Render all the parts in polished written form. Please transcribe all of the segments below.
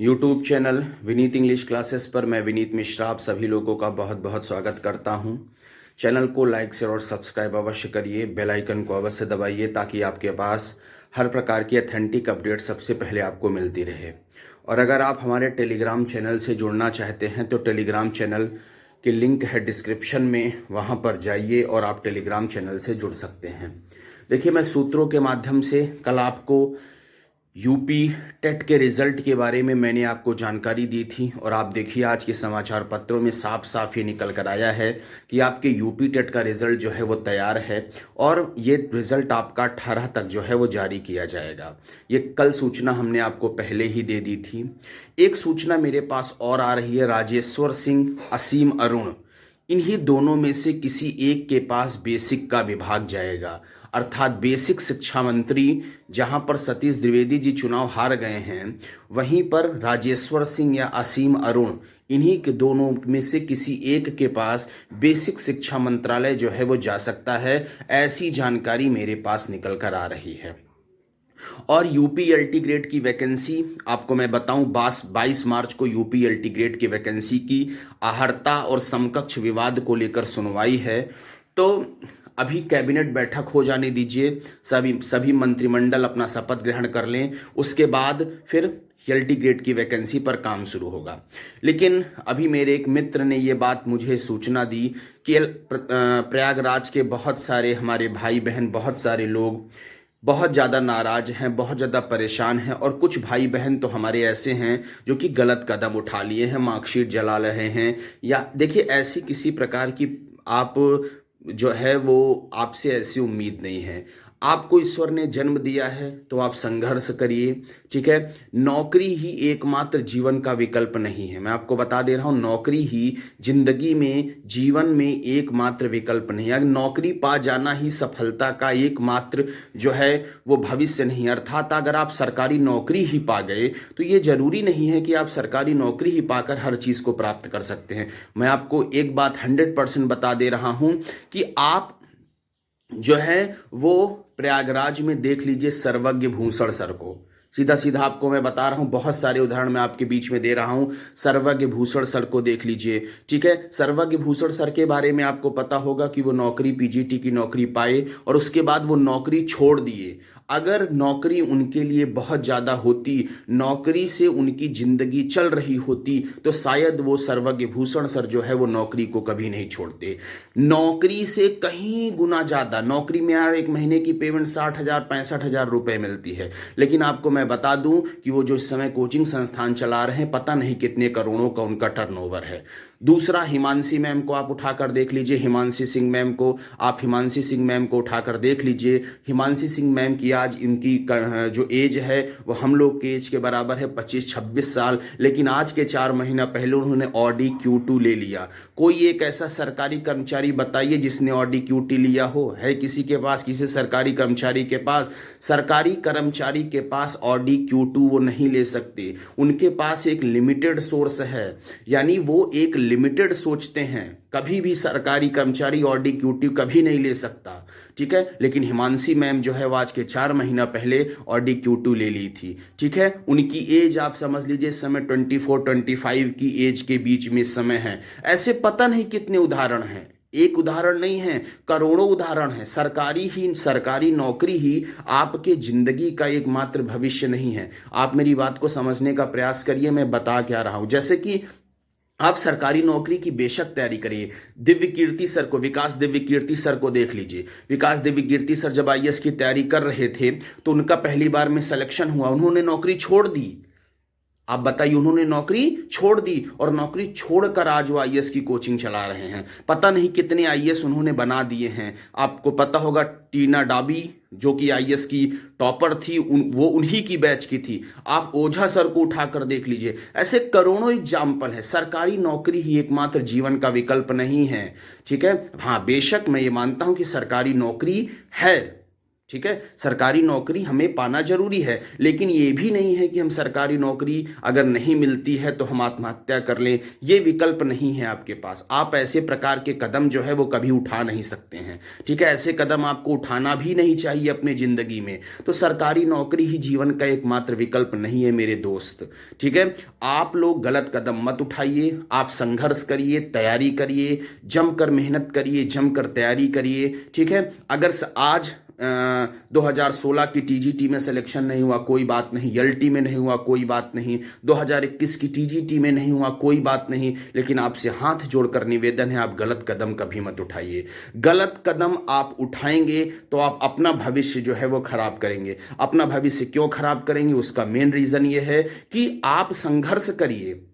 YouTube channel Vineet English classes पर मैं विनीत मिश्रा आप सभी लोगों का बहुत बहुत स्वागत करता हूं। चैनल को लाइक शेयर और सब्सक्राइब अवश्य करिए, बेल आइकन को अवश्य दबाइए ताकि आपके पास हर प्रकार की अथेंटिक अपडेट सबसे पहले आपको मिलती रहे। और अगर आप हमारे टेलीग्राम चैनल से जुड़ना चाहते हैं तो टेलीग्राम चैनल की लिंक है डिस्क्रिप्शन में, वहां पर जाइए और आप टेलीग्राम चैनल से जुड़ सकते हैं। देखिए, मैं सूत्रों के माध्यम से कल आपको यूपी टेट के रिजल्ट के बारे में मैंने आपको जानकारी दी थी और आप देखिए आज के समाचार पत्रों में साफ साफ ये निकल कर आया है कि आपके यूपी टेट का रिजल्ट जो है वो तैयार है और ये रिजल्ट आपका 18 तक जो है वो जारी किया जाएगा। ये कल सूचना हमने आपको पहले ही दे दी थी। एक सूचना मेरे पास और आ रही है, राजेश्वर सिंह, असीम अरुण, इन्हीं दोनों में से किसी एक के पास बेसिक का विभाग जाएगा। अर्थात बेसिक शिक्षा मंत्री जहां पर सतीश द्विवेदी जी चुनाव हार गए हैं, वहीं पर राजेश्वर सिंह या असीम अरुण, इन्हीं के दोनों में से किसी एक के पास बेसिक शिक्षा मंत्रालय जो है वो जा सकता है। ऐसी जानकारी मेरे पास निकल कर आ रही है। और यूपी ग्रेड की वैकेंसी आपको मैं बताऊं, 22 मार्च को यूपी ग्रेड की वैकेंसी की आहर्ता और समकक्ष विवाद को लेकर सुनवाई है। तो अभी कैबिनेट बैठक हो जाने दीजिए, सभी मंत्रिमंडल अपना शपथ ग्रहण कर लें, उसके बाद फिर ग्रेड की वैकेंसी पर काम शुरू होगा। लेकिन अभी मेरे एक मित्र ने ये बात मुझे सूचना दी कि प्रयागराज के बहुत सारे हमारे भाई बहन, बहुत सारे लोग बहुत ज़्यादा नाराज हैं, बहुत ज़्यादा परेशान हैं और कुछ भाई बहन तो हमारे ऐसे हैं जो कि गलत कदम उठा लिए हैं, मार्कशीट जला रहे हैं, या देखिए ऐसी किसी प्रकार की आप जो है वो आपसे ऐसी उम्मीद नहीं है। आपको ईश्वर ने जन्म दिया है तो आप संघर्ष करिए, ठीक है। नौकरी ही एकमात्र जीवन का विकल्प नहीं है, मैं आपको बता दे रहा हूं, नौकरी ही जिंदगी में, जीवन में एकमात्र विकल्प नहीं है। अगर नौकरी पा जाना ही सफलता का एकमात्र जो है वो भविष्य नहीं। अर्थात अगर आप सरकारी नौकरी ही पा गए तो ये जरूरी नहीं है कि आप सरकारी नौकरी ही पाकर हर चीज को प्राप्त कर सकते हैं। मैं आपको एक बात 100% बता दे रहा हूं कि आप जो है वो प्रयागराज में देख लीजिए सर्वज्ञ भूषण सर को, सीधा सीधा आपको मैं बता रहा हूं, बहुत सारे उदाहरण मैं आपके बीच में दे रहा हूं। सर्वज्ञ भूषण सर को देख लीजिए, ठीक है। सर्वज्ञ भूषण सर के बारे में आपको पता होगा कि वो नौकरी, पीजीटी की नौकरी पाए और उसके बाद वो नौकरी छोड़ दिए। अगर नौकरी उनके लिए बहुत ज्यादा होती, नौकरी से उनकी जिंदगी चल रही होती, तो शायद वो सर्वज्ञ भूषण सर जो है वो नौकरी को कभी नहीं छोड़ते। नौकरी से कहीं गुना ज्यादा, नौकरी में यार एक महीने की पेमेंट 60,000 65,000 रुपए मिलती है, लेकिन आपको मैं बता दूं कि वो जो इस समय कोचिंग संस्थान चला रहे हैं, पता नहीं कितने करोड़ों का उनका टर्नओवर है। दूसरा, हिमांशी मैम को आप उठाकर देख लीजिए, हिमांशी सिंह मैम को आप हिमांशी सिंह मैम को उठाकर देख लीजिए। हिमांशी सिंह मैम की आज इनकी जो एज है वो हम लोग के एज के बराबर है, 25-26 साल, लेकिन आज के 4 महीना पहले उन्होंने ऑडी Q2 ले लिया। कोई एक ऐसा सरकारी कर्मचारी बताइए जिसने ऑडी Q2 लिया हो? है किसी के पास, किसी सरकारी कर्मचारी के पास? सरकारी कर्मचारी के पास ऑडी Q2 वो नहीं ले सकते, उनके पास एक लिमिटेड सोर्स है, यानी वो एक लिमिटेड सोचते हैं। कभी भी सरकारी कर्मचारी ऑडी Q2 कभी नहीं ले सकता, ठीक है। लेकिन हिमांशी मैम जो है वो आज के 4 महीना पहले ऑडी Q2 ले ली थी, ठीक है। उनकी एज आप समझ लीजिए इस समय 24-25 की एज के बीच में समय है। ऐसे पता नहीं कितने उदाहरण हैं, एक उदाहरण नहीं है, करोड़ों उदाहरण है। सरकारी नौकरी ही आपके जिंदगी का एकमात्र भविष्य नहीं है। आप मेरी बात को समझने का प्रयास करिए, मैं बता क्या रहा हूं। जैसे कि आप सरकारी नौकरी की बेशक तैयारी करिए। दिव्य कीर्ति सर को, विकास दिव्य कीर्ति सर को देख लीजिए। विकास दिव्य कीर्ति सर जब आईएएस की तैयारी कर रहे थे तो उनका पहली बार में सिलेक्शन हुआ, उन्होंने नौकरी छोड़ दी। आप बताइए, उन्होंने नौकरी छोड़ दी और नौकरी छोड़कर आज वो आईएएस की कोचिंग चला रहे हैं। पता नहीं कितने आईएएस उन्होंने बना दिए हैं। आपको पता होगा टीना डाबी जो कि आईएएस की टॉपर थी, वो उन्हीं की बैच की थी। आप ओझा सर को उठाकर देख लीजिए। ऐसे करोड़ों एग्जाम्पल है। सरकारी नौकरी ही एकमात्र जीवन का विकल्प नहीं है, ठीक है। हाँ, बेशक मैं ये मानता हूं कि सरकारी नौकरी है, ठीक है, सरकारी नौकरी हमें पाना जरूरी है, लेकिन ये भी नहीं है कि हम सरकारी नौकरी अगर नहीं मिलती है तो हम आत्महत्या कर लें। ये विकल्प नहीं है आपके पास। आप ऐसे प्रकार के कदम जो है वो कभी उठा नहीं सकते हैं। ठीक है, ऐसे कदम आपको उठाना भी नहीं चाहिए अपनी जिंदगी में। तो सरकारी नौकरी ही जीवन का एकमात्र विकल्प नहीं है मेरे दोस्त। ठीक है, आप लोग गलत कदम मत उठाइए। आप संघर्ष करिए, तैयारी करिए, जमकर मेहनत करिए, जमकर तैयारी करिए। ठीक है, अगर आज 2016 की टीजीटी में सिलेक्शन नहीं हुआ, कोई बात नहीं। एलटी में नहीं हुआ, कोई बात नहीं। 2021 की टीजीटी में नहीं हुआ, कोई बात नहीं। लेकिन आपसे हाथ जोड़कर निवेदन है, आप गलत कदम कभी मत उठाइए। गलत कदम आप उठाएंगे तो आप अपना भविष्य जो है वो खराब करेंगे। अपना भविष्य क्यों खराब करेंगे? उसका मेन रीजन ये है कि आप संघर्ष करिए।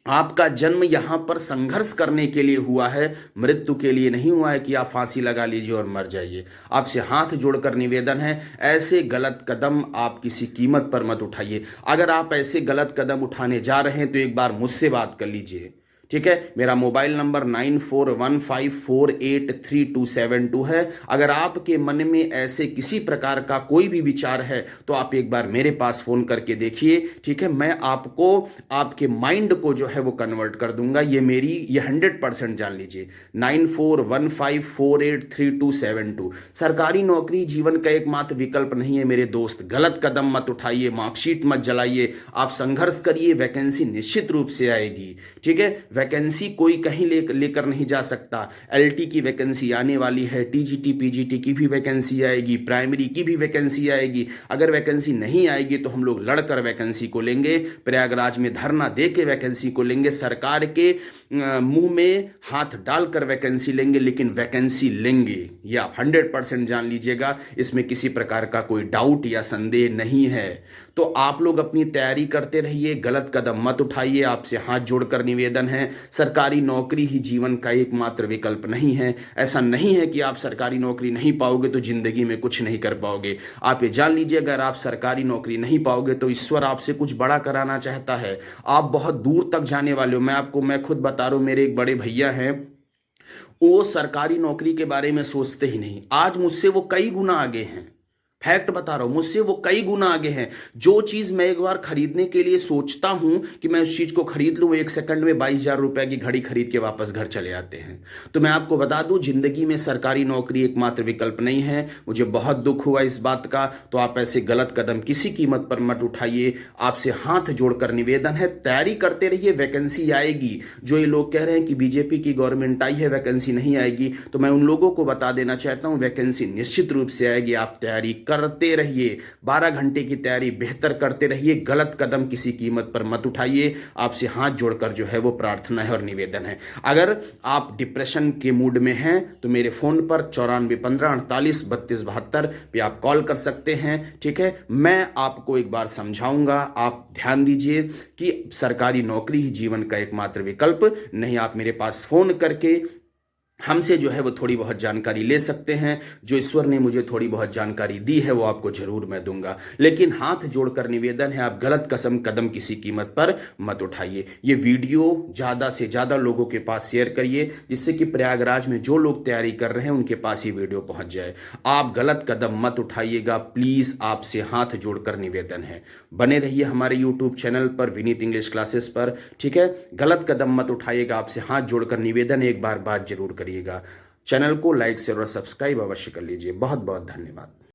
आपका जन्म यहां पर संघर्ष करने के लिए हुआ है, मृत्यु के लिए नहीं हुआ है कि आप फांसी लगा लीजिए और मर जाइए। आपसे हाथ जोड़कर निवेदन है, ऐसे गलत कदम आप किसी कीमत पर मत उठाइए। अगर आप ऐसे गलत कदम उठाने जा रहे हैं तो एक बार मुझसे बात कर लीजिए। ठीक है, मेरा मोबाइल नंबर 9415483272 है। अगर आपके मन में ऐसे किसी प्रकार का कोई भी विचार है तो आप एक बार मेरे पास फोन करके देखिए। ठीक है, मैं आपको आपके माइंड को जो है वो कन्वर्ट कर दूंगा। ये 100% जान लीजिए। 9415483272। सरकारी नौकरी जीवन का एकमात्र विकल्प नहीं है मेरे दोस्त। गलत कदम मत उठाइए, मार्कशीट मत जलाइए। आप संघर्ष करिए, वैकेंसी निश्चित रूप से आएगी। ठीक है, वैकेंसी कोई कहीं लेकर नहीं जा सकता। एलटी की वैकेंसी आने वाली है, टीजीटी पीजीटी की भी वैकेंसी आएगी, प्राइमरी की भी वैकेंसी आएगी। अगर वैकेंसी नहीं आएगी तो हम लोग लड़कर वैकेंसी को लेंगे, प्रयागराज में धरना दे के वैकेंसी को लेंगे, सरकार के मुंह में हाथ डालकर वैकेंसी लेंगे, लेकिन वैकेंसी लेंगे। ये आप 100% जान लीजिएगा, इसमें किसी प्रकार का कोई डाउट या संदेह नहीं है। तो आप लोग अपनी तैयारी करते रहिए, गलत कदम मत उठाइए। आपसे हाथ जोड़कर निवेदन है, सरकारी नौकरी ही जीवन का एकमात्र विकल्प नहीं है। ऐसा नहीं है कि आप सरकारी नौकरी नहीं पाओगे तो जिंदगी में कुछ नहीं कर पाओगे। आप ये जान लीजिए, अगर आप सरकारी नौकरी नहीं पाओगे तो ईश्वर आपसे कुछ बड़ा कराना चाहता है। आप बहुत दूर तक जाने वाले हो। मैं खुद बता रहा हूं, मेरे एक बड़े भैया हैं, वो सरकारी नौकरी के बारे में सोचते ही नहीं। आज मुझसे वो कई गुना आगे हैं। फैक्ट बता रहा हूं, मुझसे वो कई गुना आगे हैं। जो चीज मैं एक बार खरीदने के लिए सोचता हूं कि मैं उस चीज को खरीद लूं, 1 सेकंड में 22,000 रुपए की घड़ी खरीद के वापस घर चले आते हैं। तो मैं आपको बता दूं, जिंदगी में सरकारी नौकरी एकमात्र विकल्प नहीं है। मुझे बहुत दुख हुआ इस बात का। तो आप ऐसे गलत कदम किसी कीमत पर मत उठाइए। आपसे हाथ जोड़कर निवेदन है, तैयारी करते रहिए, वैकेंसी आएगी। जो ये लोग कह रहे हैं कि बीजेपी की गवर्नमेंट आई है, वैकेंसी नहीं आएगी, तो मैं उन लोगों को बता देना चाहता हूं, वैकेंसी निश्चित रूप से आएगी। आप तैयारी करते रहिए, 12 घंटे की तैयारी बेहतर करते रहिए। गलत कदम किसी कीमत पर मत उठाइए। आपसे हाथ जोड़कर जो है वो प्रार्थना है और निवेदन है। अगर आप डिप्रेशन के मूड में हैं तो मेरे फोन पर 9415483272 पे आप कॉल कर सकते हैं। ठीक है, मैं आपको एक बार समझाऊंगा। आप ध्यान दीजिए कि सरकारी नौकरी ही जीवन का एकमात्र विकल्प नहीं। आप मेरे पास फोन करके हमसे जो है वो थोड़ी बहुत जानकारी ले सकते हैं। जो ईश्वर ने मुझे थोड़ी बहुत जानकारी दी है वो आपको जरूर मैं दूंगा। लेकिन हाथ जोड़कर निवेदन है, आप गलत कदम किसी कीमत पर मत उठाइए। ये वीडियो ज्यादा से ज्यादा लोगों के पास शेयर करिए, जिससे कि प्रयागराज में जो लोग तैयारी कर रहे हैं उनके पास ये वीडियो पहुंच जाए। आप गलत कदम मत उठाइएगा प्लीज, आपसे हाथ जोड़कर निवेदन है। बने रहिए हमारे यूट्यूब चैनल पर, विनीत इंग्लिश क्लासेस पर। ठीक है, गलत कदम मत उठाइएगा, आपसे हाथ जोड़कर निवेदन है, एक बार बात जरूर करिएगा। चैनल को लाइक शेयर और सब्सक्राइब अवश्य कर लीजिए। बहुत बहुत धन्यवाद।